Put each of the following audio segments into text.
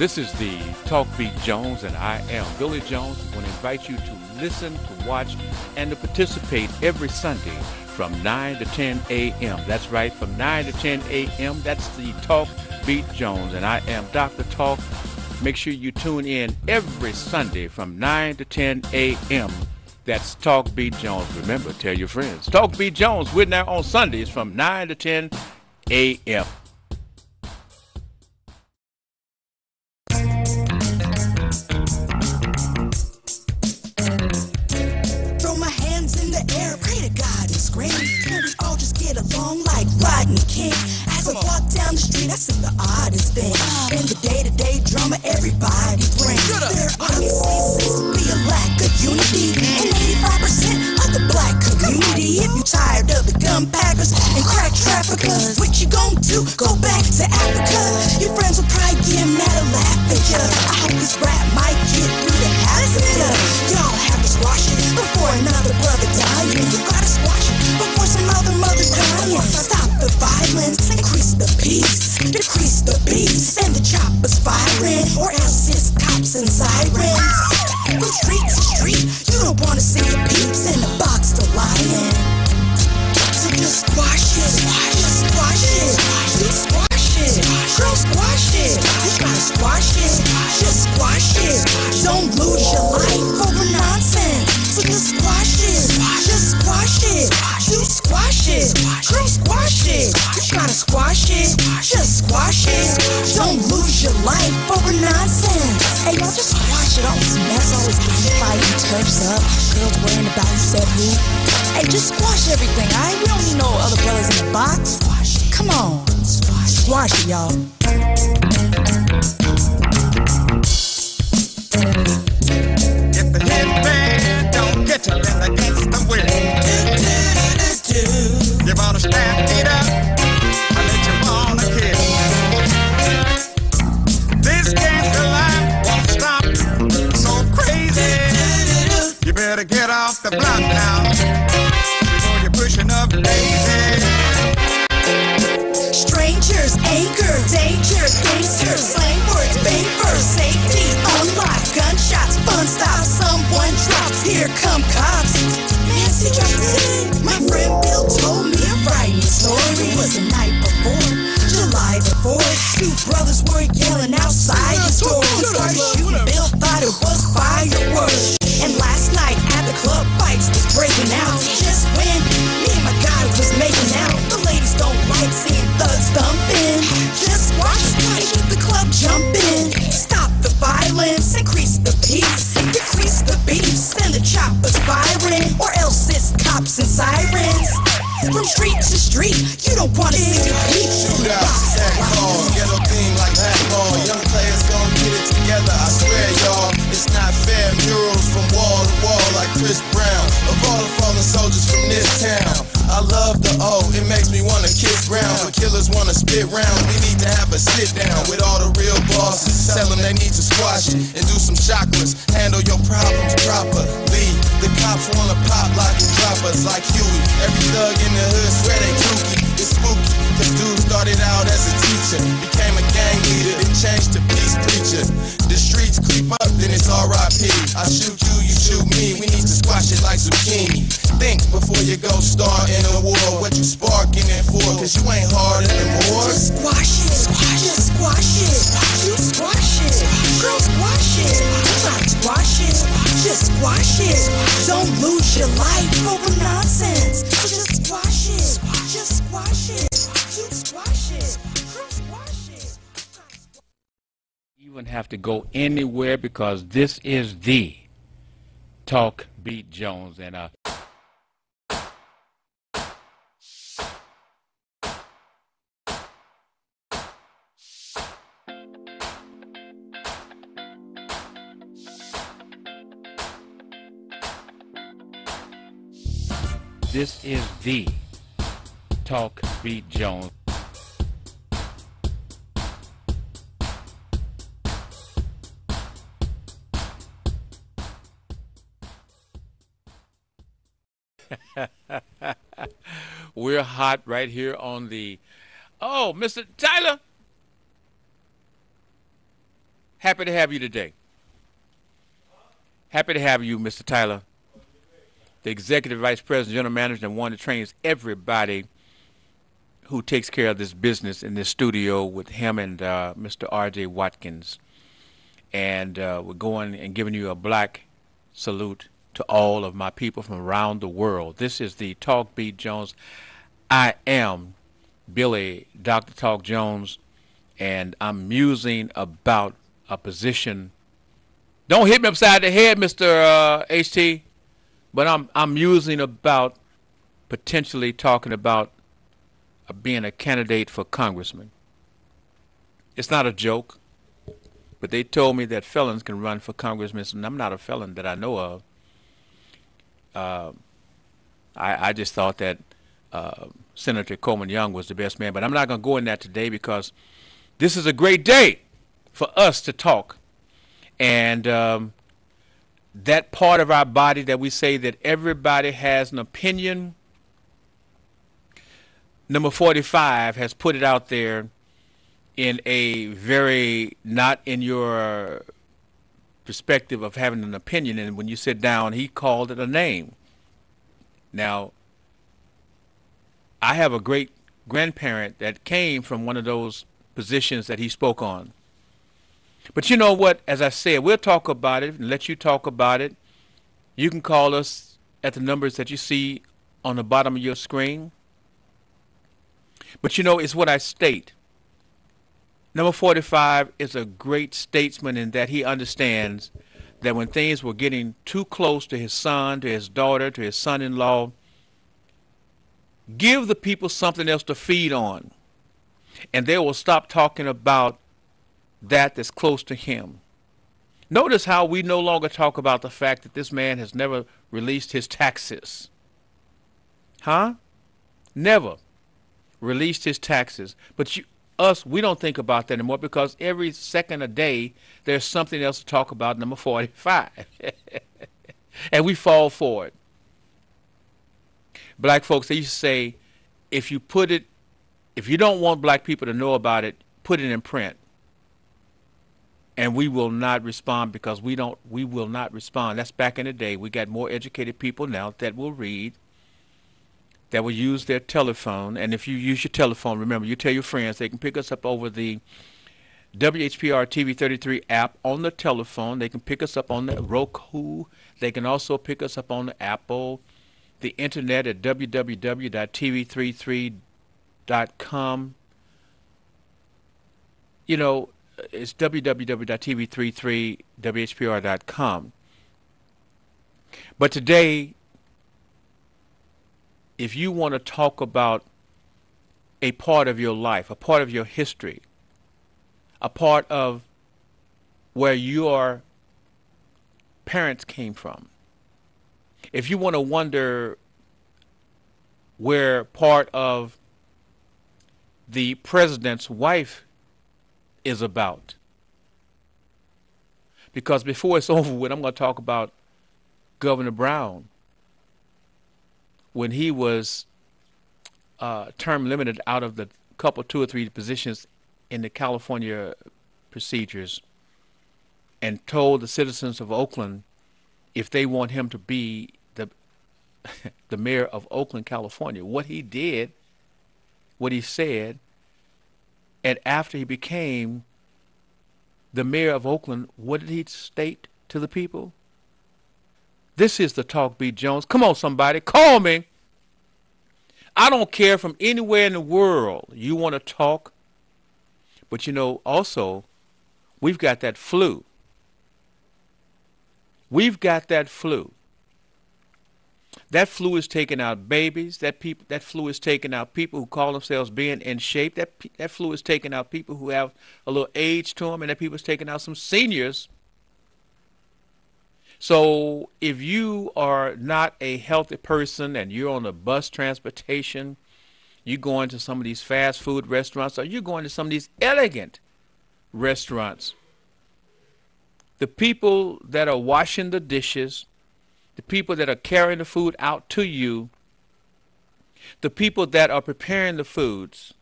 This is the Talk Beat Jones, and I am Billy Jones. I want to invite you to listen, to watch, and to participate every Sunday from 9 to 10 a.m. That's right, from 9 to 10 a.m. That's the Talk Beat Jones, and I am Dr. Talk. Make sure you tune in every Sunday from 9 to 10 a.m. That's Talk Beat Jones. Remember, tell your friends. Talk Beat Jones, we're now on Sundays from 9 to 10 a.m. Throw my hands in the air, pray to God and scream. Can we all just get along like Rodney King? As I walk down the street, I see the oddest thing. In the day-to-day drama, everybody brings. There obviously seems to be a lack of unity in 85% of the black community. If you tired of the gun packers and crack traffickers, what you gon' do? Go back to Africa. Your friends will probably get mad and laugh at ya. I hope this rap might get through the half of ya. Y'all have to squash it before another brother dying. You gotta squash it before some other mother dying. Stop the violence, increase the peace, decrease the beats, and the choppers firing, or else it's cops and sirens. From street to street, you don't wanna see your peeps in the box to lie in. So just squash it, just squash it, just squash it, girl squash it. You gotta squash it, just squash it. Don't lose your life over nonsense. So just squash it, just squash it, you squash it, girl squash it. You gotta squash it, just squash it. Don't lose your life over nonsense. Hey, y'all just squash it. All this mess, always fighting, turfs up, girls worrying about who said who. Hey, just squash everything, alright? We don't need no other brothers in the box. Come on, squash it, y'all. If the headband don't get you, then against the will. You wanna stand it up, I let you wanna kill. This gangster life won't stop, so crazy. You better get off the block now, before you're pushing up lazy. Strangers, anger, danger, gangsters, slang words, bang first, safety, unlock, gunshots, fun stop, someone drops, here come cops. Nancy drops in. My friend Bill told me a frightening story. It was the night before, July the 4th. Two brothers were yelling outside the store. Started shooting, Bill thought it was fireworks. And last night at the club, fights was breaking out. Just when me and my guy was making out, the ladies don't like seeing thugs thumping. Just watch and keep the club jumping. Stop the violence, increase the peace, decrease the beats, and the choppers firing, or else it's cops and sirens. From street to street, you don't wanna see your peeps. Shootouts, tag calls, ghetto theme like basketball. Young players gon' get it together, I swear, y'all. It's not fair, murals from wall to wall like Chris Brown. Of all the fallen soldiers from this town, I love the O, it makes me wanna kiss ground. But killers wanna spit round, we need to have a sit down with all the real bosses. Tell them they need to squash it and do some chakras. Handle your problems properly. The cops wanna pop like droppers like Huey. Every thug in the hood swear they kooky. It's spooky, cause dude started out as a teacher, became a gang leader, then changed to peace preacher. The streets creep up, then it's R.I.P. I shoot you, you shoot me, we need to squash it like zucchini. Think before you go start in a war, what you sparking it for, cause you ain't hard anymore. Just squash it, just squash it, you squash it, girl squash it, you gotta squash it, just squash it. Don't lose your life over nonsense. So just squash it, just squash it, you squash it, girl squash it. You wouldn't have to go anywhere because this is the Talk Beat Jones, and this is the Talk Beat Jones. We're hot right here on the... Oh, Mr. Tyler! Happy to have you today. Happy to have you, Mr. Tyler, the Executive Vice President, General Manager, and one that trains everybody who takes care of this business in this studio with him and Mr. R.J. Watkins. And we're going and giving you a black salute to all of my people from around the world. This is the Talk Beat Jones. I am Billy Dr. Talk Jones, and I'm musing about a position. Don't hit me upside the head, Mr. HT, but I'm musing about potentially talking about being a candidate for congressman. It's not a joke, but they told me that felons can run for congressman, and I'm not a felon that I know of. I just thought that Senator Coleman Young was the best man, but I'm not going to go in that today because this is a great day for us to talk. And that part of our body that we say that everybody has an opinion, number 45 has put it out there in a very not in your perspective of having an opinion, and when you sit down, he called it a name. Now, I have a great grandparent that came from one of those positions that he spoke on. But you know what, as I said, we'll talk about it and let you talk about it. You can call us at the numbers that you see on the bottom of your screen. But you know, it's what I state. Number 45 is a great statesman in that he understands that when things were getting too close to his son, to his daughter, to his son-in-law, give the people something else to feed on, and they will stop talking about that's close to him. Notice how we no longer talk about the fact that this man has never released his taxes. Huh? Never released his taxes. But we don't think about that anymore because every second a day there's something else to talk about, number 45. And we fall for it. Black folks, they used to say, if you don't want black people to know about it, put it in print. And we will not respond because we will not respond. That's back in the day. We got more educated people now that will read, that will use their telephone. And if you use your telephone, remember, you tell your friends they can pick us up over the WHPR TV 33 app on the telephone. They can pick us up on the Roku. They can also pick us up on the Apple, the internet at www.tv33.com. You know, it's www.tv33whpr.com. But today, if you want to talk about a part of your life, a part of your history, a part of where your parents came from, if you want to wonder where part of the president's wife is about, because before it's over with, I'm going to talk about Governor Brown when he was term limited out of the two or three positions in the California procedures, and told the citizens of Oakland if they want him to be the mayor of Oakland, California, what he did, what he said. And after he became the mayor of Oakland, what did he state to the people? This is the Talk Beat Jones. Come on, somebody, call me. I don't care from anywhere in the world you want to talk. But you know, also, we've got that flu. We've got that flu. That flu is taking out babies. That flu is taking out people who call themselves being in shape. That flu is taking out people who have a little age to them, and that people is taking out some seniors. So if you are not a healthy person and you're on the bus transportation, you're going to some of these fast food restaurants, or you're going to some of these elegant restaurants, the people that are washing the dishes, the people that are carrying the food out to you, the people that are preparing the foods,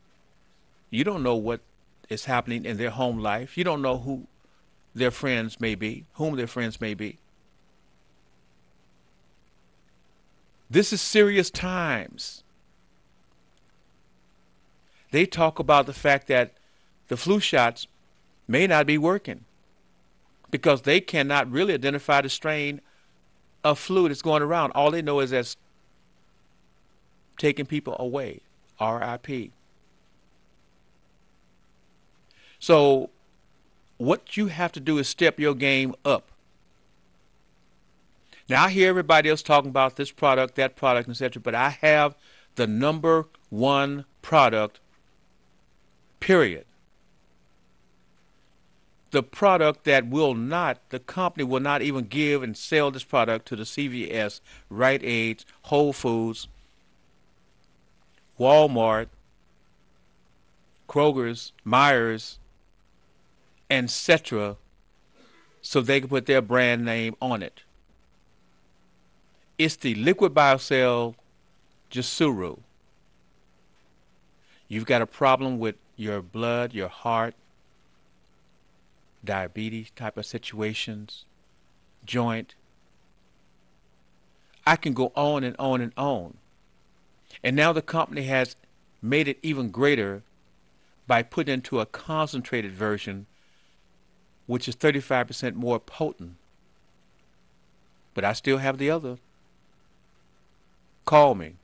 you don't know what is happening in their home life. You don't know their friends may be, whom their friends may be. This is serious times. They talk about the fact that the flu shots may not be working because they cannot really identify the strain of flu that's going around. All they know is that's taking people away. RIP. So what you have to do is step your game up. Now, I hear everybody else talking about this product, that product, etc., but I have the number one product, period. The product that will not, the company will not even give and sell this product to the CVS, Rite Aid, Whole Foods, Walmart, Kroger's, Myers, etc., so they can put their brand name on it. It's the Liquid Biocell Jasuru. You've got a problem with your blood, your heart, diabetes type of situations, joint. I can go on and on and on. And now the company has made it even greater by putting into a concentrated version, which is 35% more potent. But I still have the other. Call me.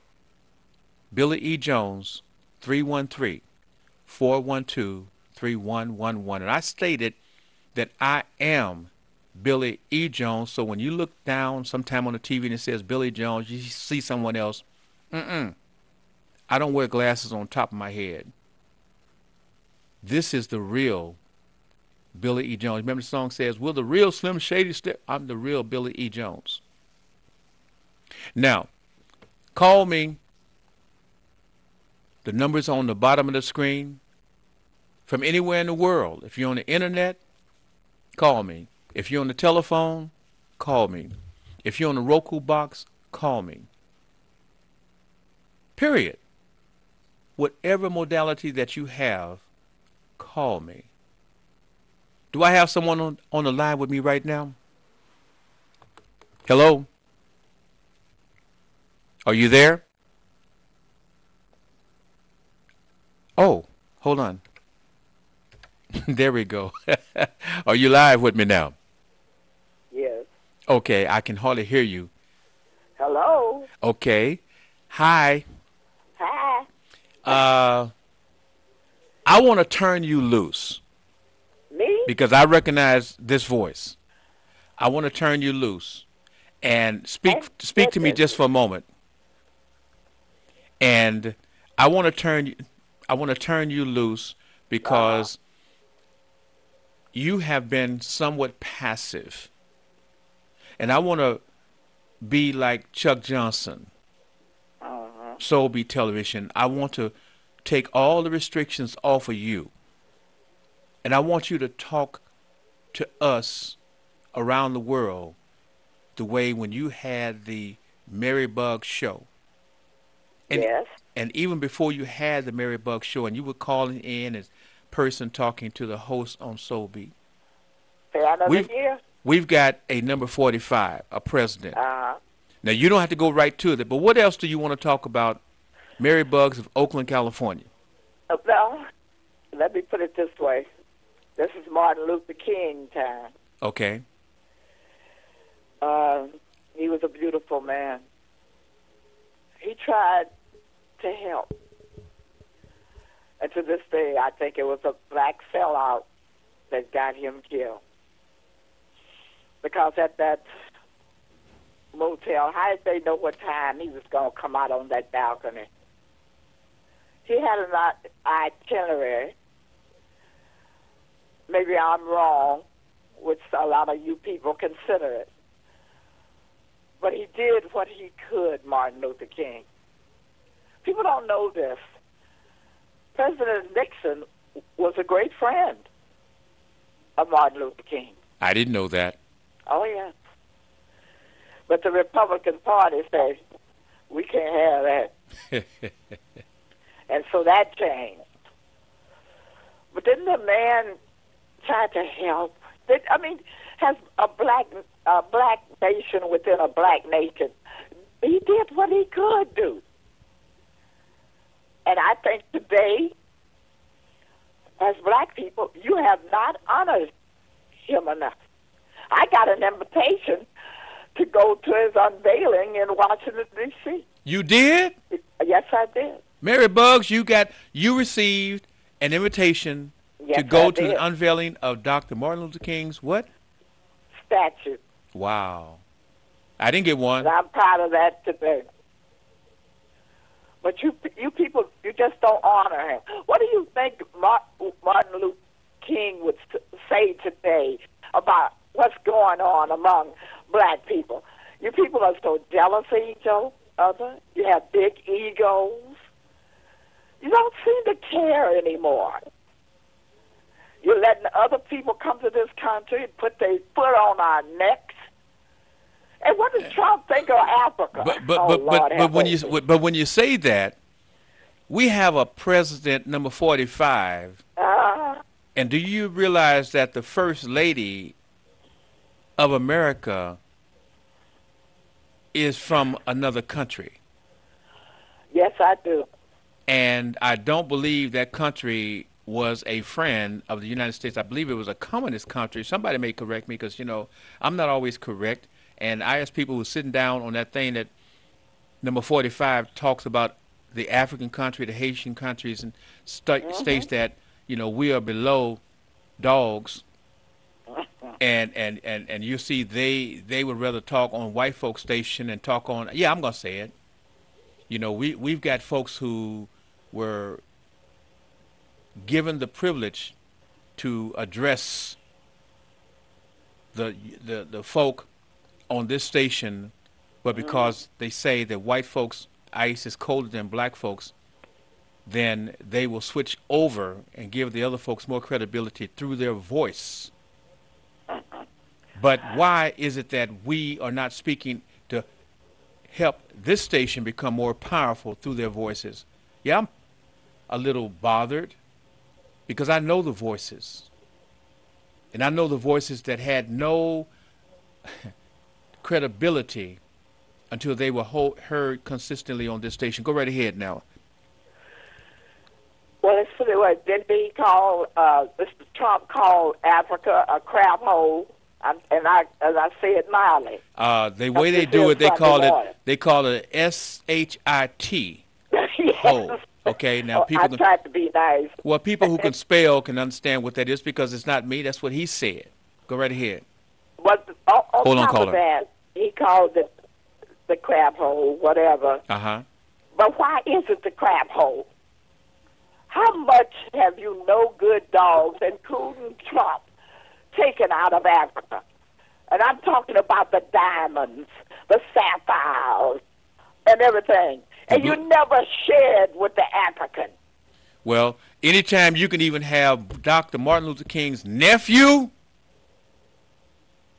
Billy E. Jones, 313-412-3111. And I stated that I am Billy E. Jones. So when you look down sometime on the TV and it says Billy Jones, you see someone else. I don't wear glasses on top of my head. This is the real Billy E. Jones. Remember the song says, will the real Slim Shady step? I'm the real Billy E. Jones. Now, call me. The number's on the bottom of the screen. From anywhere in the world. If you're on the internet, call me. If you're on the telephone, call me. If you're on the Roku box, call me. Period. Whatever modality that you have, call me. Do I have someone on the line with me right now? Hello? Are you there? Oh, hold on. There we go. Are you live with me now? Yes. Okay, I can hardly hear you. Hello. Okay. Hi. Hi. I want to turn you loose. Me? Because I recognize this voice. I want to turn you loose and speak to me just for a moment. And I want to turn you loose because you have been somewhat passive. And I want to be like Chuck Johnson, Soul Beat Television. I want to take all the restrictions off of you. And I want you to talk to us around the world the way when you had the Mary Bug show. And, yes. And even before you had the Mary Bug show and you were calling in as person talking to the host on Soul Beat. We've got a number 45, a president. Now, you don't have to go right to it, but what else do you want to talk about Mary Bugs of Oakland, California? Well, let me put it this way. This is Martin Luther King time. Okay. He was a beautiful man. He tried to help. And to this day, I think it was a black sellout that got him killed. Because at that motel, how did they know what time he was going to come out on that balcony? He had an itinerary. Maybe I'm wrong, which a lot of you people consider it. But he did what he could, Martin Luther King. People don't know this. President Nixon was a great friend of Martin Luther King. I didn't know that. Oh, yes. But the Republican Party said, we can't have that. And so that changed. But then the man tried to help. I mean, has a black nation within a black nation. He did what he could do. And I think today, as black people, you have not honored him enough. I got an invitation to go to his unveiling in Washington, D.C. You did? Yes, I did. Mary Buggs, you received an invitation Yes, to go I to did. the unveiling of Dr. Martin Luther King's what? Statue. Wow. I didn't get one. And I'm proud of that today. But you people, you just don't honor him. What do you think Martin Luther King would say today about what's going on among black people? You people are so jealous of each other. You have big egos. You don't seem to care anymore. You're letting other people come to this country and put their foot on our necks. And what does Trump think of Africa? But when you say that, we have a president number 45, and do you realize that the first lady of America is from another country? Yes, I do. And I don't believe that country was a friend of the United States. I believe it was a communist country. Somebody may correct me because, I'm not always correct. And I ask people who are sitting down on that thing that number 45 talks about the African country, the Haitian countries, and states that, we are below dogs. And you see they would rather talk on white folks station and talk on, I'm going to say it. We've got folks who were given the privilege to address the folk on this station, but because they say that white folks' ice is colder than black folks, then they will switch over and give the other folks more credibility through their voice. But why is it that we are not speaking to help this station become more powerful through their voices? Yeah, I'm a little bothered because I know the voices. And I know the voices that had no credibility until they were heard consistently on this station. Go right ahead now. Well, it's pretty well. Didn't he call, Mr. Trump called Africa a crap hole? As I say it mildly. The way they do it, they call it S-H-I-T. Yes. Hole. Okay, now people I tried to be nice. Well, people who can spell can understand what that is because it's not me. That's what he said. Go right ahead. But Hold on, top caller. of that, he called it the crap hole, whatever. Uh-huh. But why is it the crap hole? How much have you no good dogs, including Trump, taken out of Africa? And I'm talking about the diamonds, the sapphires, and everything. And you never shared with the African. Well, anytime you can even have Dr. Martin Luther King's nephew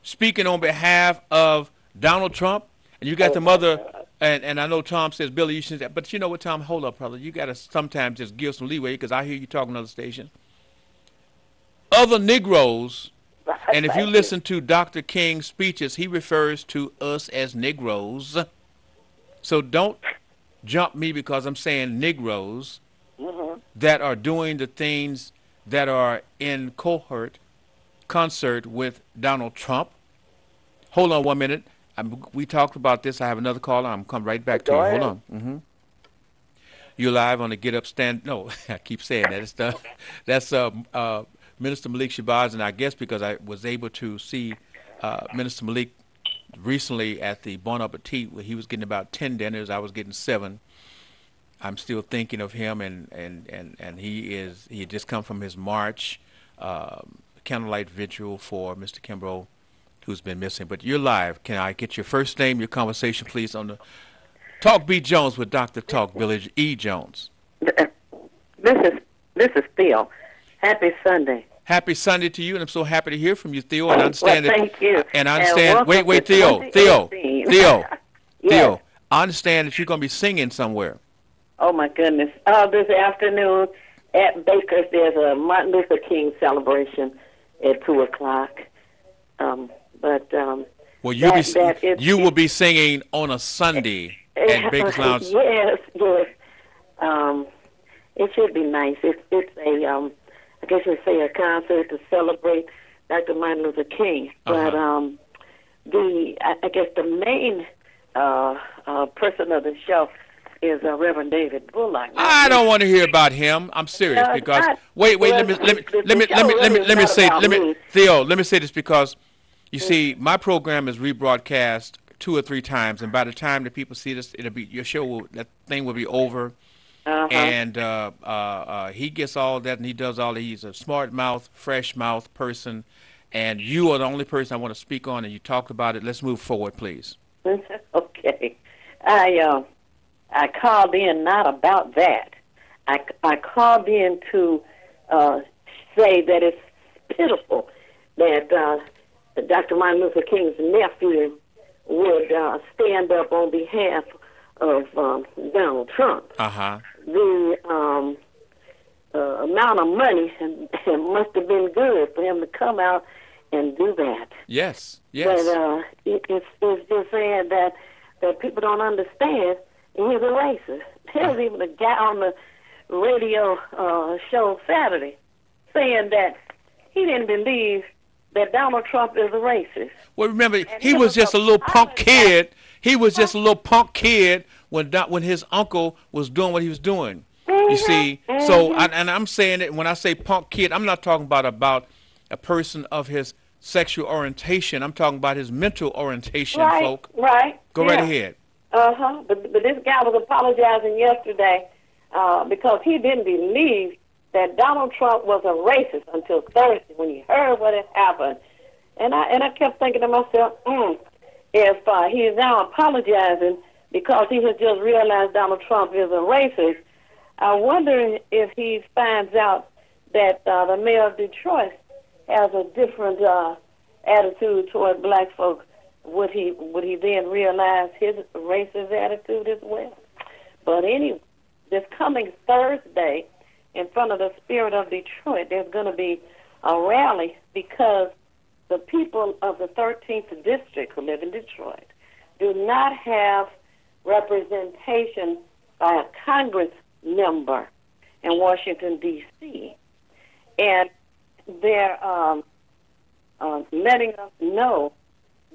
speaking on behalf of Donald Trump, and you got the mother, and I know Tom says, Billy, you shouldn't, but you know what, Tom, hold up, brother. You got to sometimes just give some leeway because I hear you talking on other stations. Other Negroes, and if you listen to Dr. King's speeches, he refers to us as Negroes. So don't jump me because I'm saying Negroes that are doing the things that are in concert with Donald Trump. Hold on 1 minute. We talked about this. I have another caller. I'm coming right back to you. Hold on. You're live on the Get Up Stand. No, I keep saying that. That's Minister Malik Shabazz, and I guess because I was able to see Minister Malik recently at the Bon Appetit, where he was getting about 10 dinners, I was getting 7. I'm still thinking of him, and he had just come from his march, candlelight vigil for Mr. Kimbrough, who's been missing. But you're live. Can I get your first name, your conversation, please, on the Talk B. Jones with Dr. Talk, Billy E. Jones. This is Theo. Happy Sunday. Happy Sunday to you, and I'm so happy to hear from you, Theo. And I understand thank you. And I understand. And Wait, Theo. Yes. Theo. I understand that you're going to be singing somewhere. Oh my goodness. This afternoon at Baker's, there's a Martin Luther King celebration at 2:00, Well, you will be singing on a Sunday at Baker's Lounge. Yes, yes. It should be nice. It's I guess you say a concert to celebrate Dr. Martin Luther King. But I guess the main person of the show is Reverend David Bullock. I don't want to hear about him. I'm serious because wait. Let me say, Theo. Let me say this because you see, my program is rebroadcast 2 or 3 times, and by the time the people see this, that thing will be over. And he gets all that, and he does all that. He's a smart mouth, fresh mouth person, and you are the only person I want to speak on, and you talked about it. Let's move forward, please. Okay. I called in not about that. I called in to say that it's pitiful that Dr. Martin Luther King's nephew would stand up on behalf of Donald Trump. The amount of money must have been good for him to come out and do that. Yes. But it's just saying that people don't understand. He's a racist. There was even a guy on the radio show Saturday saying that he didn't believe that Donald Trump is a racist. Well, remember, he was just a little punk kid. He was just a little punk kid when his uncle was doing what he was doing. You see, so I'm saying it when I say punk kid, I'm not talking about a person of his sexual orientation. I'm talking about his mental orientation, folk. Right. Go right ahead. But this guy was apologizing yesterday because he didn't believe that Donald Trump was a racist until Thursday when he heard what had happened. And I kept thinking to myself, if he is now apologizing because he has just realized Donald Trump is a racist, I wonder if he finds out that the mayor of Detroit has a different attitude toward black folks. Would he then realize his racist attitude as well? But anyway, this coming Thursday, in front of the Spirit of Detroit, there's going to be a rally because the people of the 13th District who live in Detroit do not have representation by a Congress member in Washington, D.C. And they're letting us know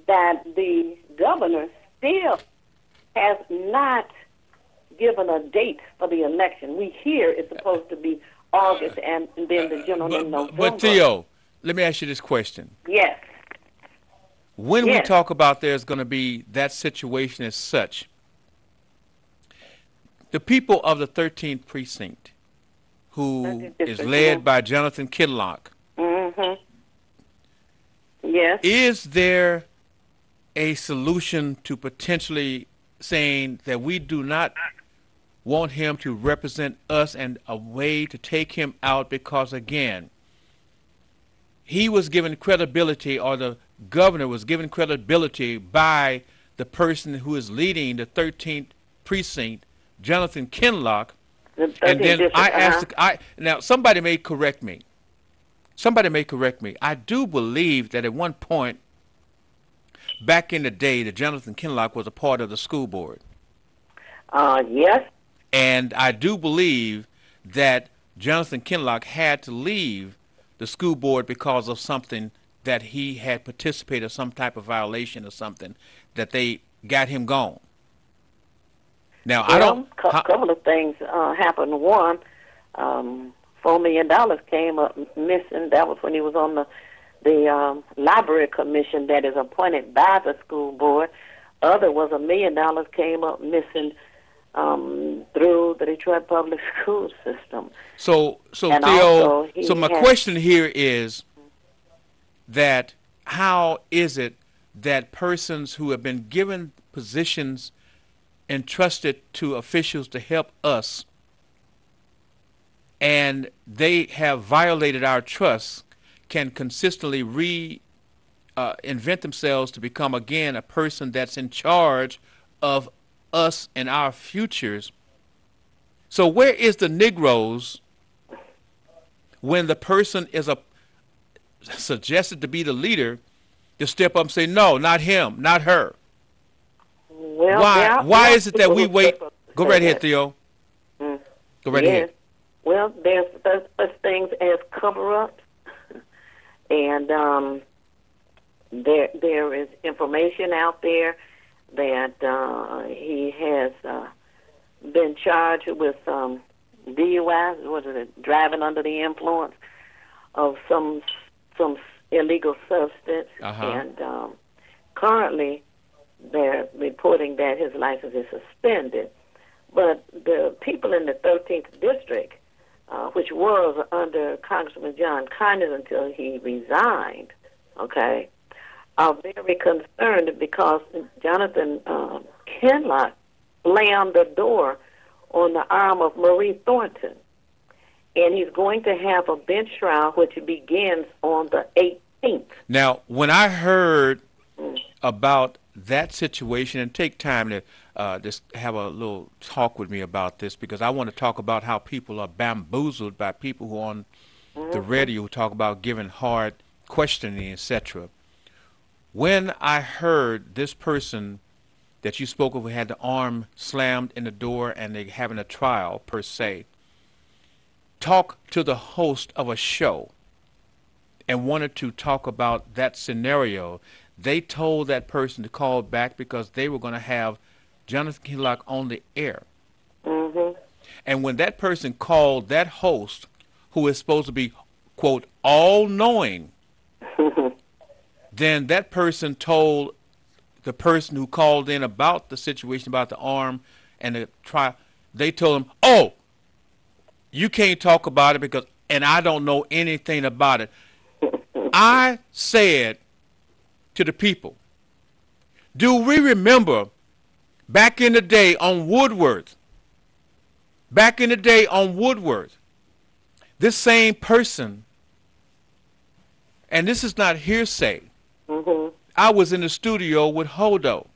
that the governor still has not given a date for the election. We hear it's supposed to be August and then the general in November. But Theo, let me ask you this question. Yes. When we talk about there's going to be that situation as such, the people of the 13th precinct, who is led by Jonathan Kinloch, yes, is there a solution to potentially saying that we do not want him to represent us and a way to take him out because, again, he was given credibility, or the governor was given credibility by the person who is leading the 13th precinct, Jonathan Kinloch. And then I asked, now somebody may correct me. I do believe that at one point back in the day that Jonathan Kinloch was a part of the school board. Yes. And I do believe that Jonathan Kinloch had to leave the school board because of something that he had participated in, some type of violation or something, that they got him gone. Now, I don't... A couple of things happened. One, $4 million came up missing. That was when he was on the library commission that is appointed by the school board. Other was $1 million came up missing through the Detroit public school system. So Theo, so my question here is that how is it that persons who have been given positions entrusted to officials to help us, and they have violated our trust, can consistently invent themselves to become again a person that's in charge of us and our futures? So where is the Negroes when the person is suggested to be the leader to step up and say, no, not him, not her? Well, Why is it that we people wait? step up to Go say right ahead, that. Theo. Mm. Go right Yes. ahead. Well, there's such things as cover-ups, and there is information out there that he has been charged with DUI, what is it, driving under the influence of some illegal substance, and currently they're reporting that his license is suspended. But the people in the 13th District, which was under Congressman John Conyers until he resigned, okay, are very concerned because Jonathan Kinlock slammed the door on the arm of Marie Thornton. And he's going to have a bench trial which begins on the 18th. Now, when I heard about that situation, and take time to just have a little talk with me about this, because I want to talk about how people are bamboozled by people who are on the radio who talk about giving hard questioning, etc. When I heard this person that you spoke of who had the arm slammed in the door and they having a trial per se, talk to the host of a show and wanted to talk about that scenario, they told that person to call back because they were going to have Jonathan Kinlock on the air. And when that person called that host, who is supposed to be, quote, all-knowing, then that person told the person who called in about the situation, about the arm and the trial, they told him, oh, you can't talk about it because, and I don't know anything about it. I said to the people, do we remember back in the day on Woodworth, this same person, and this is not hearsay, I was in the studio with Hodo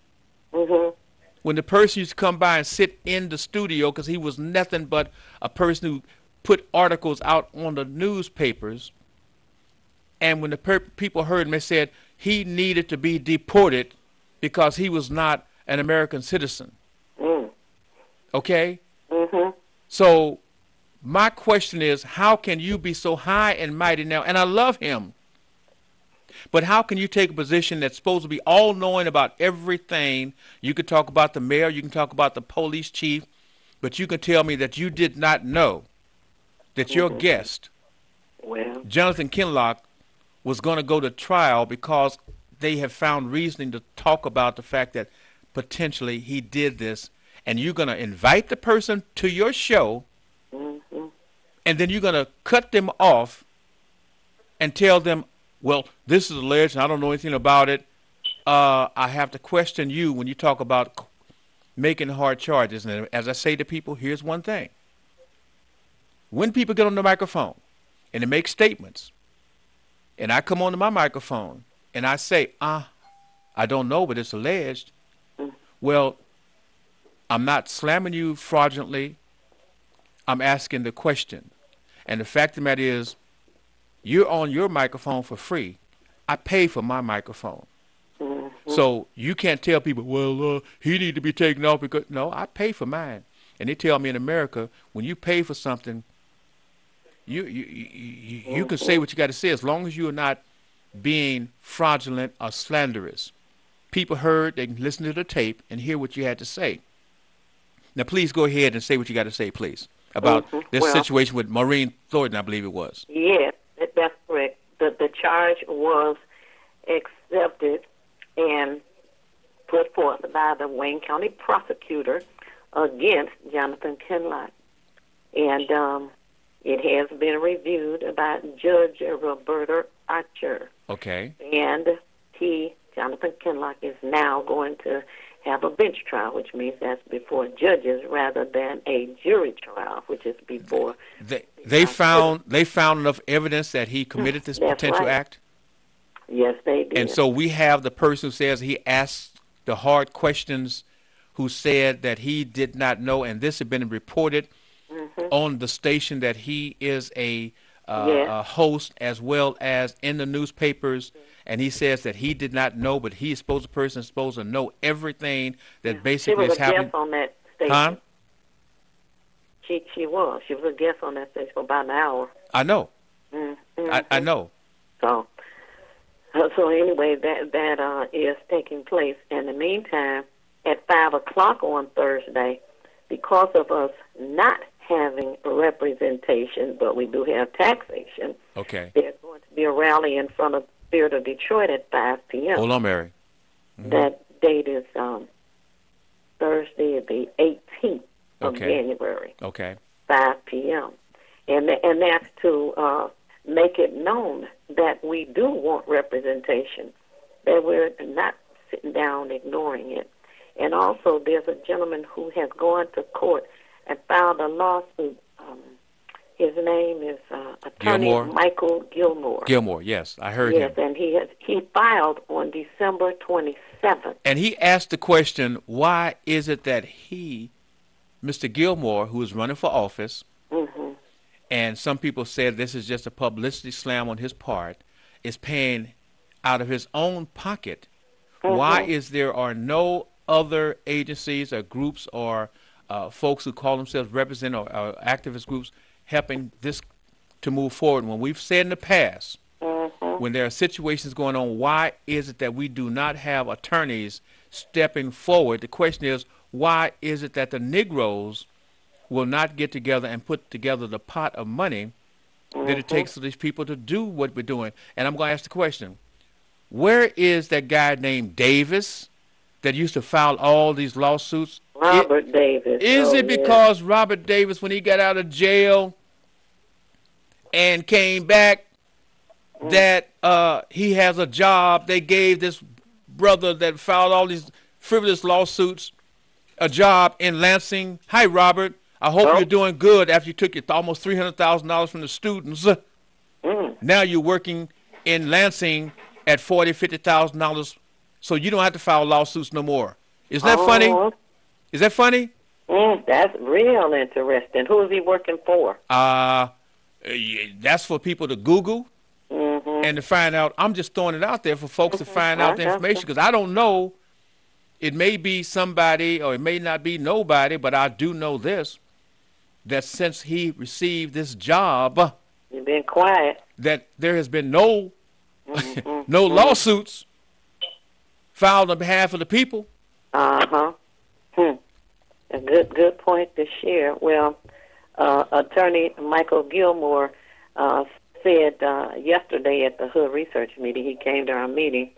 when the person used to come by and sit in the studio because he was nothing but a person who put articles out on the newspapers. And when the people heard him, they said he needed to be deported because he was not an American citizen. Okay? So my question is, how can you be so high and mighty now? And I love him. But how can you take a position that's supposed to be all-knowing about everything? You could talk about the mayor, you can talk about the police chief, but you can tell me that you did not know that your guest, Jonathan Kinlock, was going to go to trial because they have found reasoning to talk about the fact that potentially he did this, and you're going to invite the person to your show, and then you're going to cut them off and tell them, well, this is alleged, and I don't know anything about it. I have to question you when you talk about making hard charges. And as I say to people, here's one thing. When people get on the microphone and they make statements, and I come onto my microphone and I say, I don't know, but it's alleged. Well, I'm not slamming you fraudulently. I'm asking the question. And the fact of the matter is, you're on your microphone for free. I pay for my microphone. So you can't tell people, well, he need to be taken off because, no, I pay for mine. And they tell me in America, when you pay for something, you can say what you got to say as long as you're not being fraudulent or slanderous. People heard, they can listen to the tape and hear what you had to say. Now, please go ahead and say what you got to say, please, about this situation with Maureen Thornton, I believe it was. Yes, that's correct. The charge was accepted and put forth by the Wayne County prosecutor against Jonathan Kinlock. And it has been reviewed by Judge Roberta Archer. Okay. And Jonathan Kinlock, is now going to have a bench trial, which means that's before judges rather than a jury trial, which is before. They found enough evidence that he committed this potential act? Yes, they did. And so we have the person who says he asked the hard questions, who said that he did not know, and this had been reported on the station that he is a host as well as in the newspapers, and he says that he did not know, but he is supposed the person is supposed to know everything that She basically was is a happening. guest on that station. Huh? She was a guest on that station for about an hour. I know. Mm-hmm. I know. So anyway, that is taking place. In the meantime, at 5:00 on Thursday, because of us not having representation, but we do have taxation, Okay. there's going to be a rally in front of Spirit of Detroit at 5 p.m. Hold on, Mary. That date is Thursday, the 18th of Okay. January, Okay. 5 p.m. And that's to make it known that we do want representation, that we're not sitting down ignoring it. And also, there's a gentleman who has gone to court and filed a lawsuit. His name is Attorney Gilmore? Michael Gilmore. Gilmore, yes, I heard Yes, him. and he filed on December 27th. And he asked the question, why is it that he, Mr. Gilmore, who is running for office, Mm-hmm. and some people said this is just a publicity slam on his part, is paying out of his own pocket. Why is there are no other agencies or groups or folks who call themselves representative or activist groups helping this to move forward? When we've said in the past, when there are situations going on, why is it that we do not have attorneys stepping forward? The question is, why is it that the Negroes will not get together and put together the pot of money that it takes for these people to do what we're doing? And I'm going to ask the question, where is that guy named Davis that used to file all these lawsuits? Robert Davis. Is Oh, it because Robert Davis, when he got out of jail and came back, that he has a job? They gave this brother that filed all these frivolous lawsuits a job in Lansing. Hi, Robert. I hope you're doing good after you took your almost $300,000 from the students. Now you're working in Lansing at $40,000, $50,000, so you don't have to file lawsuits no more. Isn't that funny? Is that funny? That's real interesting. Who is he working for? That's for people to Google and to find out. I'm just throwing it out there for folks to find out the information, because I don't know. It may be somebody or it may not be nobody, but I do know this, that since he received this job, You've been quiet. that there has been no no lawsuits filed on behalf of the people. A good point to share. Well, Attorney Michael Gilmore said yesterday at the Hood Research meeting, he came to our meeting,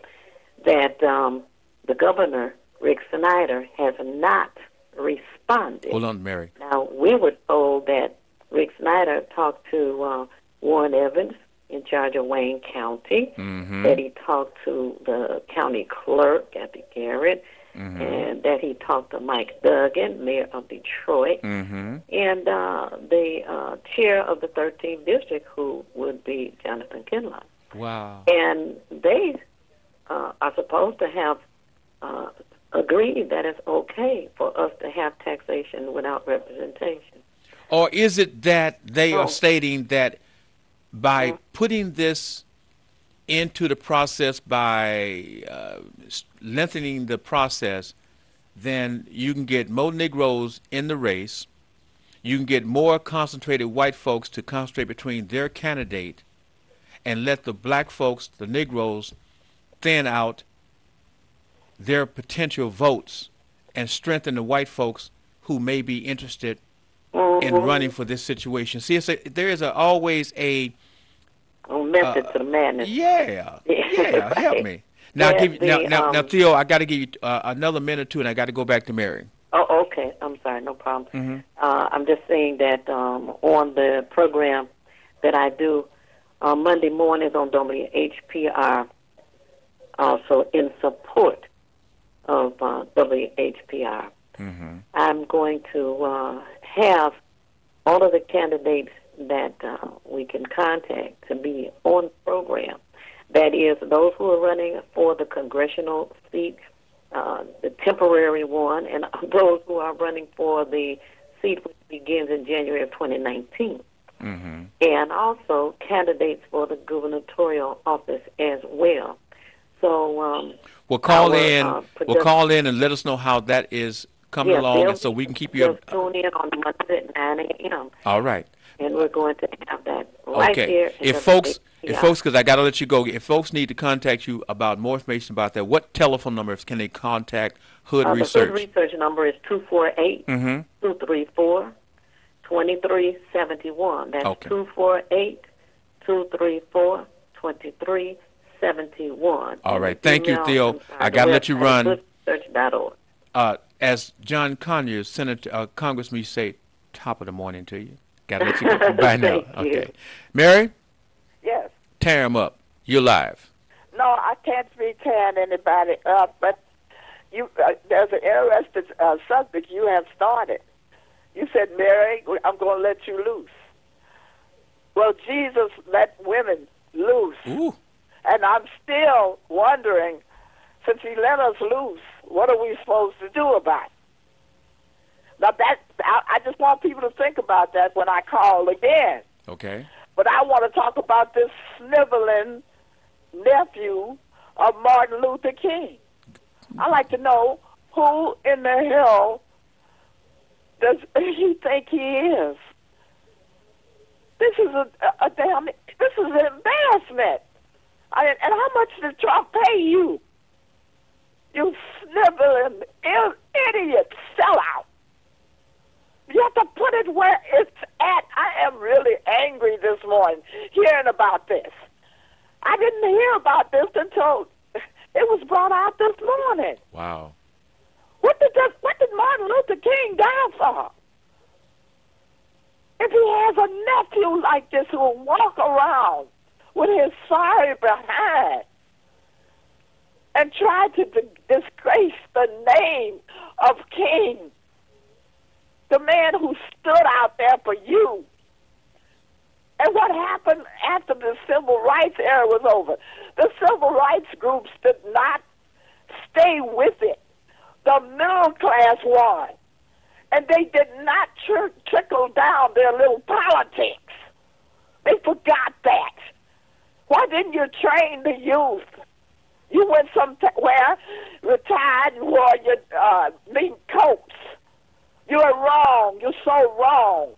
that the governor, Rick Snyder, has not responded. Hold on, Mary. Now, we were told that Rick Snyder talked to Warren Evans, in charge of Wayne County, that he talked to the county clerk, Kathy Garrett, and that he talked to Mike Duggan, mayor of Detroit, and the chair of the 13th district, who would be Jonathan Kinloch. Wow. And they are supposed to have agreed that it's okay for us to have taxation without representation. Or is it that they are stating that by putting this into the process, by lengthening the process, then you can get more Negroes in the race, you can get more concentrated white folks to concentrate between their candidate, and let the black folks, the Negroes, thin out their potential votes and strengthen the white folks who may be interested in running for this situation. See, there is always a method to the madness. Yeah, Right. help me. Now, now, Theo, I got to give you another minute or two, and I got to go back to Mary. Oh, okay. I'm sorry. No problem. I'm just saying that on the program that I do on Monday mornings on WHPR, also in support of WHPR, I'm going to have all of the candidates that we can contact to be on the program. That is, those who are running for the congressional seat, the temporary one, and those who are running for the seat which begins in January of 2019. And also candidates for the gubernatorial office as well. So We'll call our, in. We'll production- call in and let us know how that is coming along, and so we can keep you they'll up. tune in on Monday at 9 a.m. All right. And we're going to have that right Okay. here. in If the folks, API. because I got to let you go. If folks need to contact you about more information about that, what telephone numbers can they contact Hood The Research? Hood Research number is 248 Mm-hmm. 234 2371. That's Okay. 248 234 2371. All right. Thank you, Theo. I got to let you run. Hoodresearch.org. As John Conyers, Senator, Congressman, you say, top of the morning to you. Got to let you go. Bye now. Thank you. Okay. Mary, Yes. tear him up. You're live. No, I can't be tearing anybody up, but there's an interesting subject you have started. You said, Mary, I'm going to let you loose. Well, Jesus let women loose. Ooh. And I'm still wondering, since he let us loose, what are we supposed to do about it? Now, I just want people to think about that when I call again. Okay. But I want to talk about this sniveling nephew of Martin Luther King. I'd like to know who in the hell does he think he is? This is an embarrassment. And how much did Trump pay you? You sniveling idiot sellout. You have to put it where it's at. I am really angry this morning hearing about this. I didn't hear about this until it was brought out this morning. Wow. What did Martin Luther King die for? If he has a nephew like this who will walk around with his sorry behind and try to disgrace the name of King, the man who stood out there for you. And what happened after the civil rights era was over? The civil rights groups did not stay with it. The middle class won. And they did not trickle down their little politics. They forgot that. Why didn't you train the youth? You went somewhere, retired, and wore your mink coats. You are wrong. You're so wrong.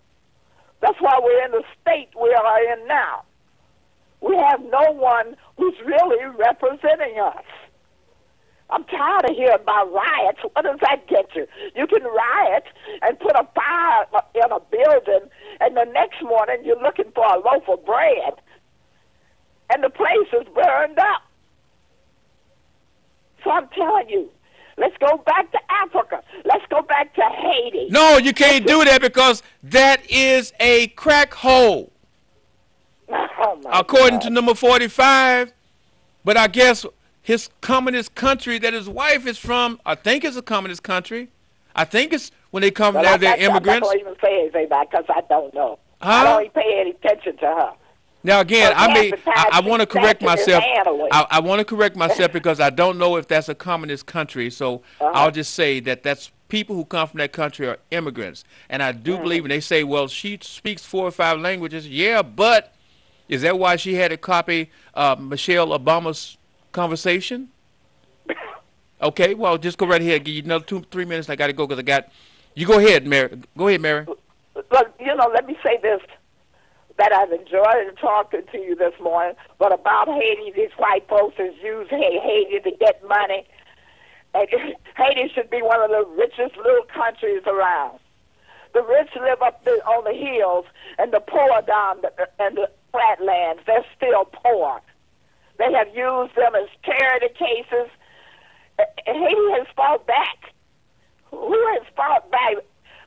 That's why we're in the state we are in now. We have no one who's really representing us. I'm tired of hearing about riots. What does that get you? You can riot and put a fire in a building, and the next morning you're looking for a loaf of bread, and the place is burned up. So I'm telling you, let's go back to Africa. Let's go back to Haiti. No, you can't do that because that is a crack hole. Oh my According God. to number 45. But I guess his communist country that his wife is from, I think it's a communist country. I think it's when they come there, they're immigrants. I'm not going to even say anything about it because I don't know. Huh? I don't even pay any attention to her. Now again, I want to correct myself. Animally. I want to correct myself because I don't know if that's a communist country. So I'll just say that that's people who come from that country are immigrants. And I do believe when they say, well, she speaks 4 or 5 languages. Yeah, but is that why she had to copy Michelle Obama's conversation? Okay, well, just go right ahead. Give you another 2-3 minutes. I got to go because I got. You go ahead, Mary. Go ahead, Mary. But, let me say this, that I've enjoyed talking to you this morning, but about Haiti, these white folks has used Haiti to get money. And Haiti should be one of the richest little countries around. The rich live up on the hills, and the poor down in the flatlands, they're still poor. They have used them as charity cases. Haiti has fought back. Who has fought back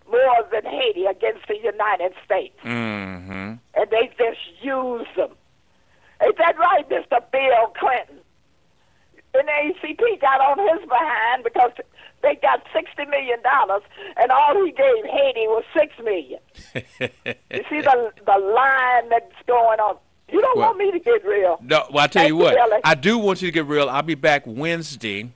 more than Haiti against the United States? Mm-hmm. And they just use them. Ain't that right, Mr. Bill Clinton? And the ACP got on his behind because they got $60 million, and all he gave Haiti was $6 million. You see the line that's going on. You don't want me to get real. No, well, I tell you what, Billy. I do want you to get real. I'll be back Wednesday,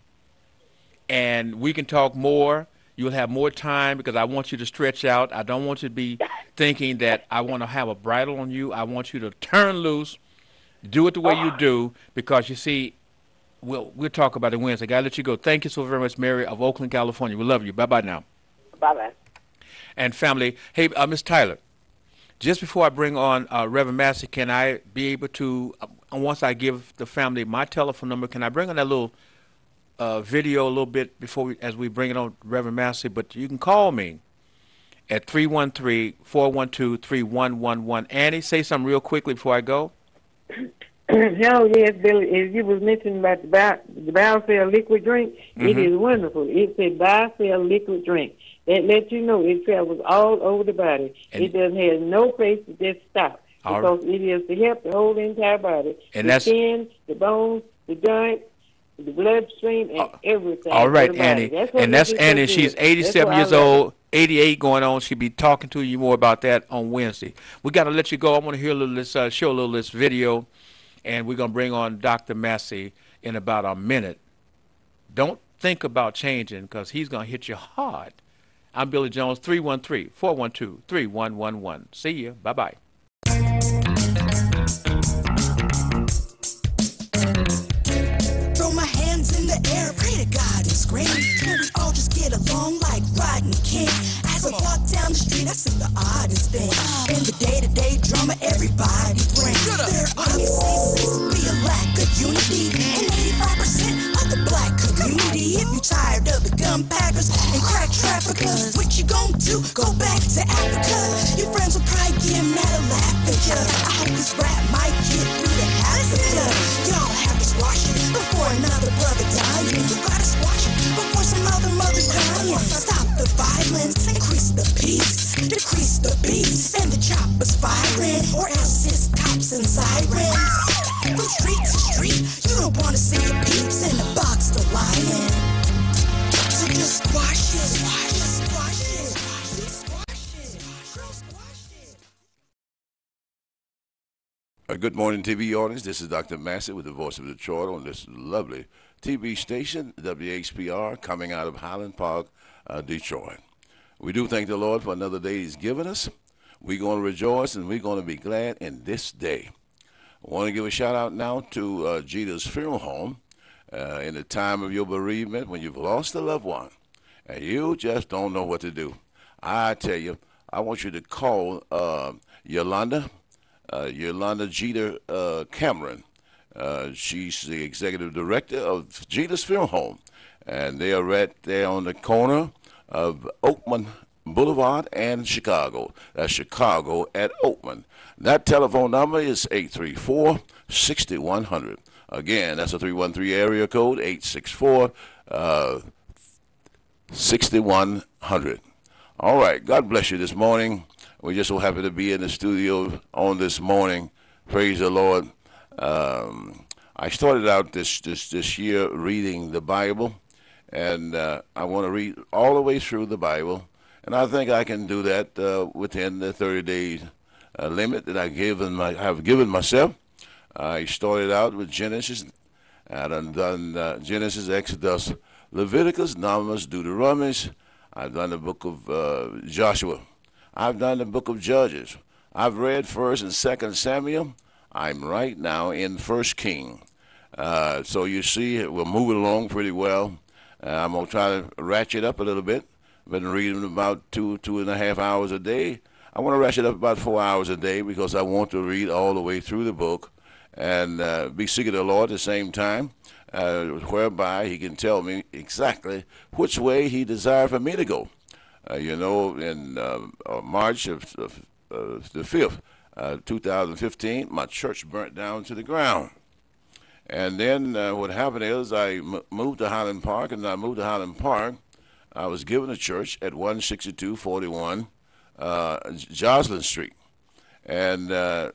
and we can talk more. You'll have more time because I want you to stretch out. I don't want you to be thinking that I want to have a bridle on you. I want you to turn loose, do it the way you do, because you see, we'll talk about it Wednesday. Gotta let you go. Thank you so very much, Mary of Oakland, California. We love you. Bye bye now. Bye bye. And family, hey, Miss Tyler, just before I bring on Reverend Massey, can I be able to, once I give the family my telephone number, can I bring on that little video a little bit as we bring it on Reverend Massey? But you can call me at 313-412-3111. Annie, say something real quickly before I go. Oh, yes, Billy. As you was mentioning about the BioCell liquid drink, it is wonderful. It's a BioCell liquid drink. That lets you know it travels all over the body. And it doesn't have no place to just stop because it is to help the whole entire body. And the skin, the bones, the joints, the bloodstream, and everything. All right, Annie. That's Annie. She's 87 years old, 88 going on. She'll be talking to you more about that on Wednesday. We got to let you go. I want to hear a little this, show a little this video, and we're going to bring on Dr. Massey in about a minute. Don't think about changing because he's going to hit you hard. I'm Billy Jones, 313-412-3111. See you. Bye-bye. Throw my hands in the air, pray to God and scream. Can we all just get along like Rodney King? As I walk down the street, I see the oddest thing. In the day-to-day drama, everybody brings. There obviously seems to be a lack of unity in 85% of the black community. If you're tired of the gun packers and crack traffickers, what you gonna do? Go back to Africa. Your friends will probably get mad and laugh at ya. I hope this rap might get through the house of ya. Y'all have to squash it before another brother dying. You gotta squash it before some other mother crying. Stop the violence, increase the peace, decrease the beats, and the choppers firing, or else it's cops and sirens. From street to street, you don't wanna see your peeps in the box to lie in. So just squash it, squash it, squash it, squash it, squash it. Good morning, TV audience. This is Dr. Massey with the Voice of Detroit on this lovely TV station, WHPR, coming out of Highland Park, Detroit. We do thank the Lord for another day He's given us. We're going to rejoice and we're going to be glad in this day. I want to give a shout out now to Jeter's Funeral Home in the time of your bereavement when you've lost a loved one and you just don't know what to do. I tell you, I want you to call Yolanda Jeter Cameron. She's the executive director of Jeter's Funeral Home, and they are right there on the corner of Oakman Boulevard and Chicago. That's Chicago at Oakman. That telephone number is 834-6100. Again, that's a 313 area code, 864-6100. All right, God bless you this morning. We're just so happy to be in the studio on this morning. Praise the Lord. I started out this year reading the Bible, and I want to read all the way through the Bible, and I think I can do that within the 30-day limit that I have given myself. I started out with Genesis, and I've done Genesis, Exodus, Leviticus, Numbers, Deuteronomy. I've done the book of Joshua. I've done the book of Judges. I've read 1st and 2nd Samuel. I'm right now in 1st King. So you see, we're moving along pretty well. I'm going to try to ratchet up a little bit. I've been reading about 2.5 hours a day. I want to ratchet up about 4 hours a day because I want to read all the way through the book and be seeking the Lord at the same time, whereby He can tell me exactly which way He desires for me to go. In March of the 5th, 2015, my church burnt down to the ground. And then what happened is I moved to Highland Park, and I moved to Highland Park. I was given a church at 16241 Joslyn Street. And I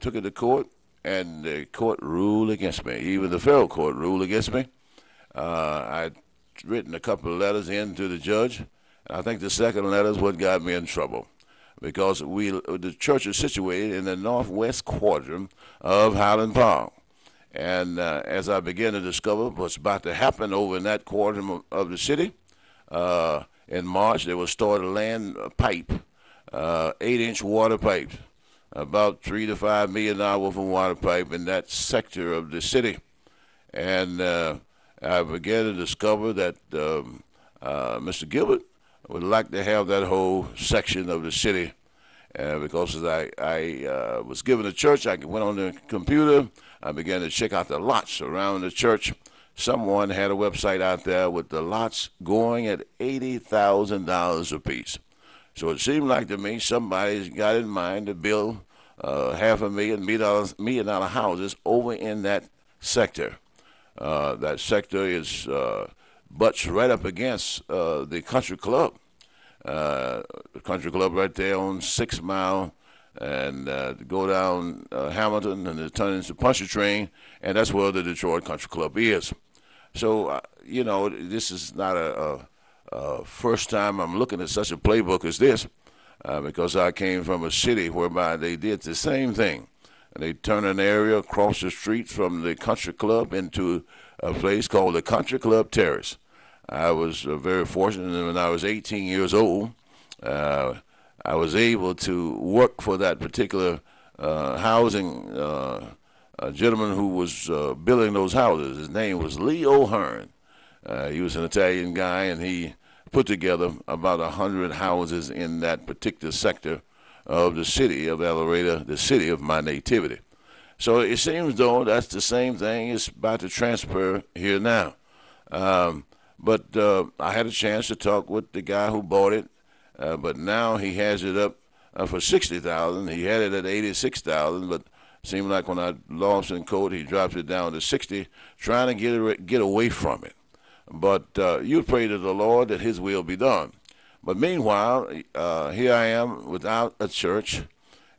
took it to court, and the court ruled against me. Even the federal court ruled against me. I'd written a couple of letters in to the judge. I think the second letter is what got me in trouble, because the church is situated in the northwest quadrant of Highland Park. And as I began to discover what's about to happen over in that quadrant of the city, in March they will start to land a pipe, 8-inch water pipes, about $3 to $5 million worth of water pipe in that sector of the city. And I began to discover that Mr. Gilbert would like to have that whole section of the city because as I was given a church, I went on the computer. I began to check out the lots around the church. Someone had a website out there with the lots going at $80,000 apiece. So it seemed like to me somebody's got in mind to build $500,000 million houses over in that sector. That sector is butts right up against the country club. The country club right there on 6 Mile and go down Hamilton and then turn into Pontchartrain, and that's where the Detroit Country Club is. So, this is not a first time I'm looking at such a playbook as this because I came from a city whereby they did the same thing. They turned an area across the street from the country club into a place called the Country Club Terrace. I was very fortunate when I was 18 years old. I was able to work for that particular housing gentleman who was building those houses. His name was Lee O'Hearn. He was an Italian guy, and he put together about 100 houses in that particular sector of the city of Alorada, the city of my nativity. So it seems though that's the same thing is about to transfer here now. But I had a chance to talk with the guy who bought it, but now he has it up for $60,000. He had it at $86,000, but seemed like when I lost in court, he dropped it down to $60, trying to get away from it. But you pray to the Lord that His will be done. But meanwhile, here I am without a church,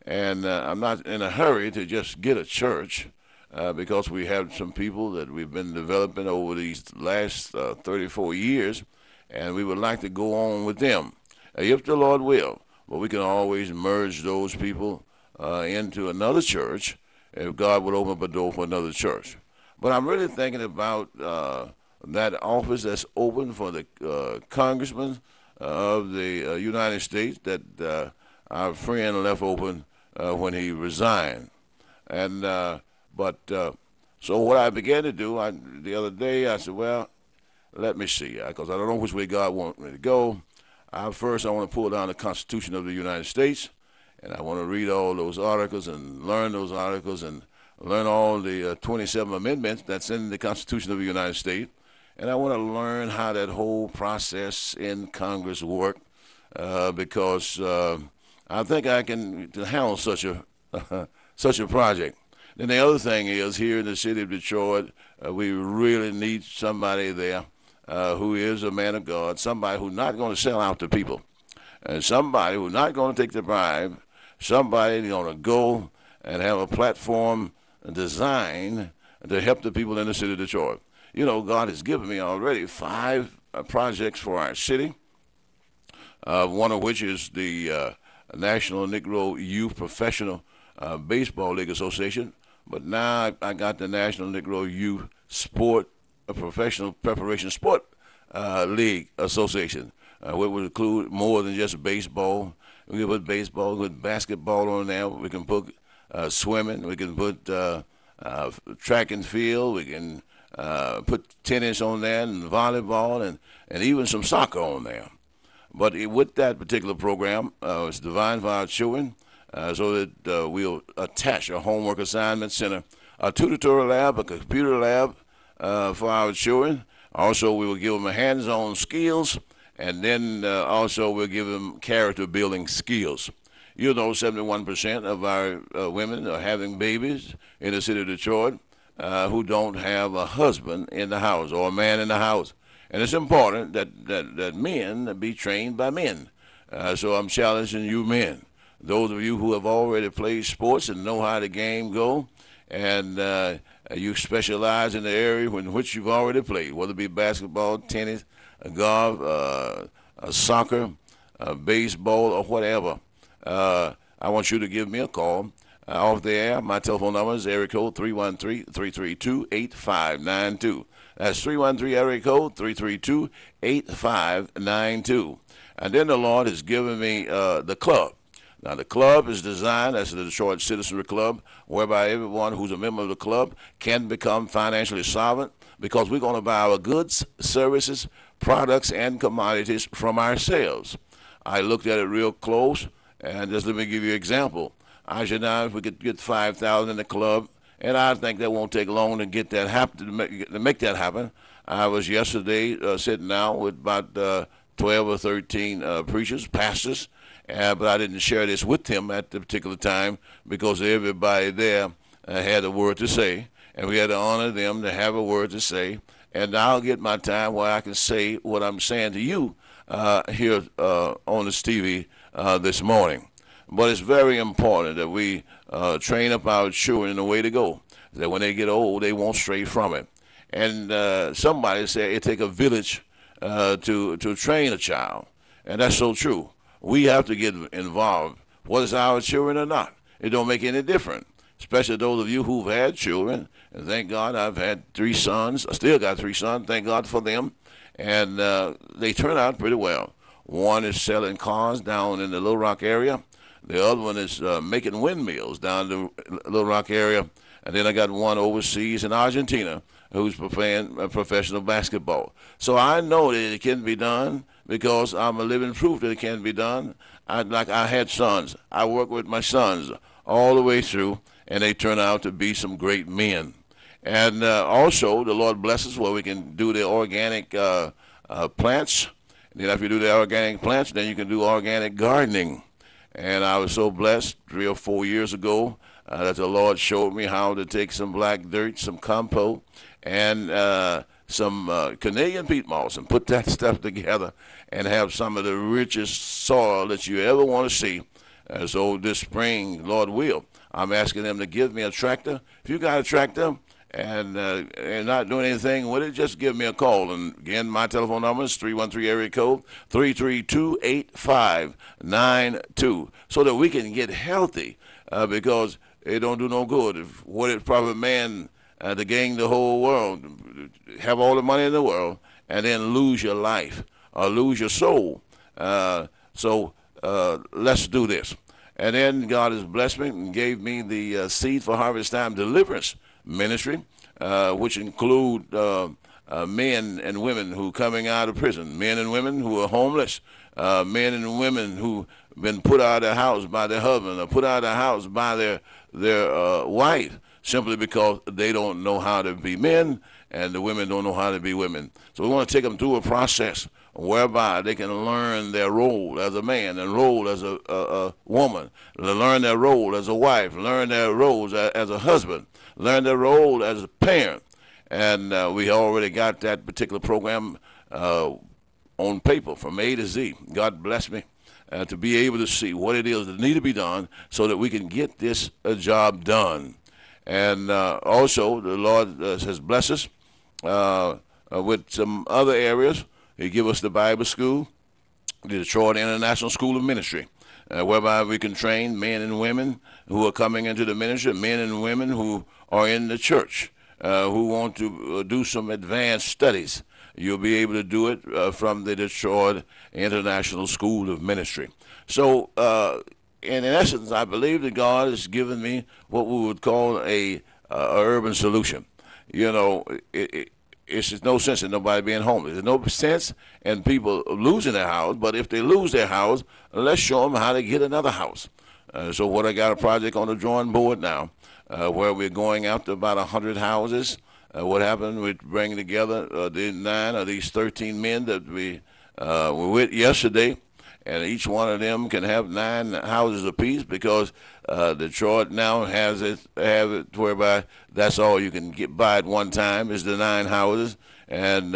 and I'm not in a hurry to just get a church because we have some people that we've been developing over these last 34 years, and we would like to go on with them, if the Lord will. But we can always merge those people into another church if God would open up a door for another church. But I'm really thinking about that office that's open for the congressman of the United States that our friend left open when he resigned. And so what I began to do the other day, I said, well, let me see, because I don't know which way God wants me to go. First, I want to pull down the Constitution of the United States, and I want to read all those articles and learn those articles and learn all the 27 amendments that's in the Constitution of the United States. And I want to learn how that whole process in Congress works because I think I can handle such a project. Then the other thing is here in the city of Detroit, we really need somebody there who is a man of God, somebody who's not going to sell out to people, somebody who's not going to take the bribe, somebody who's going to go and have a platform designed to help the people in the city of Detroit. God has given me already 5 projects for our city, one of which is the National Negro Youth Professional Baseball League Association. But now I got the National Negro Youth Professional Preparation Sport League Association, which would include more than just baseball. We can put baseball, we can put basketball on there. We can put swimming. We can put track and field. We can put tennis on there and volleyball and even some soccer on there. But with that particular program, it's designed for our children so that we'll attach a homework assignment center, a tutorial lab, a computer lab for our children. Also, we will give them hands-on skills, and then also we'll give them character-building skills. 71% of our women are having babies in the city of Detroit who don't have a husband in the house or a man in the house. And it's important that men be trained by men. So I'm challenging you men, those of you who have already played sports and know how the game go, and you specialize in the area in which you've already played, whether it be basketball, tennis, golf, soccer, baseball, or whatever. I want you to give me a call. Off the air, my telephone number is area code 313-332-8592. That's 313 area code 332-8592. And then the Lord has given me the club. Now, the club is designed as the Detroit Citizenry Club, whereby everyone who's a member of the club can become financially solvent because we're going to buy our goods, services, products, and commodities from ourselves. I looked at it real close, and just let me give you an example. I said, now, if we could get 5,000 in the club, and I think that won't take long to get that happen, to make that happen. I was yesterday sitting down with about 12 or 13 preachers, pastors, but I didn't share this with them at the particular time because everybody there had a word to say, and we had to honor them to have a word to say. And I'll get my time where I can say what I'm saying to you here on this TV this morning. But it's very important that we train up our children in the way to go, that when they get old, they won't stray from it. And somebody said it takes a village to train a child, and that's so true. We have to get involved, whether it's our children or not. It don't make any difference, especially those of you who've had children. And thank God I've had 3 sons. I still got 3 sons. Thank God for them. And they turn out pretty well. One is selling cars down in the Little Rock area. The other one is making windmills down in the Little Rock area. And then I got one overseas in Argentina who's playing professional basketball. So I know that it can be done because I'm a living proof that it can be done. I had sons. I work with my sons all the way through, and they turn out to be some great men. And also, the Lord blesses where we can do the organic plants. And then if you do the organic plants, then you can do organic gardening. And I was so blessed 3 or 4 years ago that the Lord showed me how to take some black dirt, some compost, and some Canadian peat moss and put that stuff together and have some of the richest soil that you ever want to see. So this spring, Lord will, I'm asking them to give me a tractor. If you got a tractor and not doing anything with it, just give me a call. And again, my telephone number is 313 area code 332-8592, so that we can get healthy because it don't do no good. If what it profit man to gain the whole world, have all the money in the world, and then lose your life or lose your soul. So let's do this. And then God has blessed me and gave me the Seed for Harvest Time Deliverance Ministry, which include men and women who are coming out of prison, men and women who are homeless, men and women who have been put out of their house by their husband or put out of their house by their wife, simply because they don't know how to be men and the women don't know how to be women. So we want to take them through a process whereby they can learn their role as a man and role as a woman, learn their role as a wife, learn their roles as a husband, learn their role as a parent. And we already got that particular program on paper from A to Z. God bless me to be able to see what it is that need to be done so that we can get this job done. And also, the Lord has blessed us with some other areas. He give us the Bible School, the Detroit International School of Ministry, whereby we can train men and women who are coming into the ministry, men and women who are in the church, who want to do some advanced studies. You'll be able to do it from the Detroit International School of Ministry. So, in essence, I believe that God has given me what we would call a urban solution. You know, it's just no sense in nobody being homeless. There's no sense in people losing their house, but if they lose their house, let's show them how to get another house. So what I got a project on the drawing board now where we're going out to about 100 houses. What happened, we bring together the 9 of these 13 men that we were with yesterday, and each one of them can have 9 houses apiece because Detroit now have it whereby that's all you can get by at one time is the 9 houses. And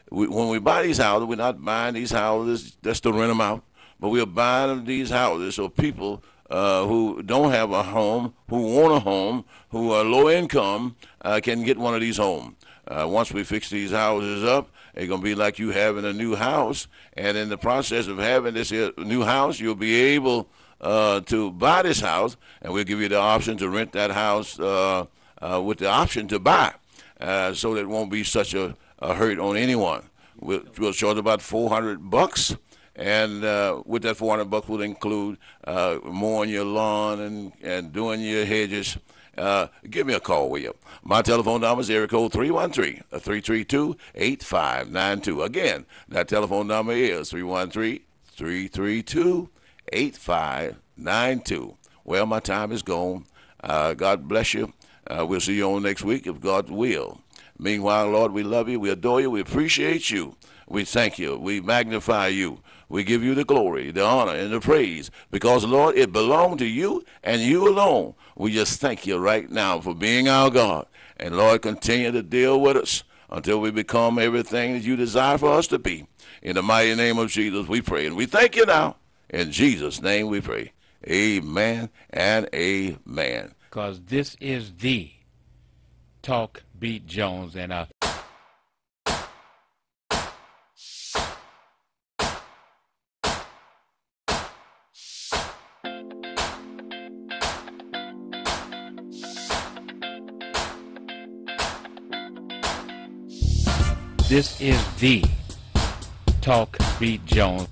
when we buy these houses, we're not buying these houses just to rent them out, but we're buying these houses so people who don't have a home, who want a home, who are low income, can get one of these homes. Once we fix these houses up, it's going to be like you having a new house. And in the process of having this new house, you'll be able to buy this house, and we'll give you the option to rent that house with the option to buy, so that it won't be such a hurt on anyone. We'll charge about $400, And with that $400 will include mowing your lawn and doing your hedges. Give me a call, will you? My telephone number is area code 313-332-8592. Again, that telephone number is 313-332-8592. Well, my time is gone. God bless you. We'll see you on next week if God will. Meanwhile, Lord, we love you. We adore you. We appreciate you. We thank you. We magnify you. We give you the glory, the honor, and the praise because, Lord, it belongs to you and you alone. We just thank you right now for being our God. And, Lord, continue to deal with us until we become everything that you desire for us to be. In the mighty name of Jesus, we pray. And we thank you now. In Jesus' name we pray. Amen and amen. Because this is the Talk Beat Jones. And this is the Talk Beat Jones.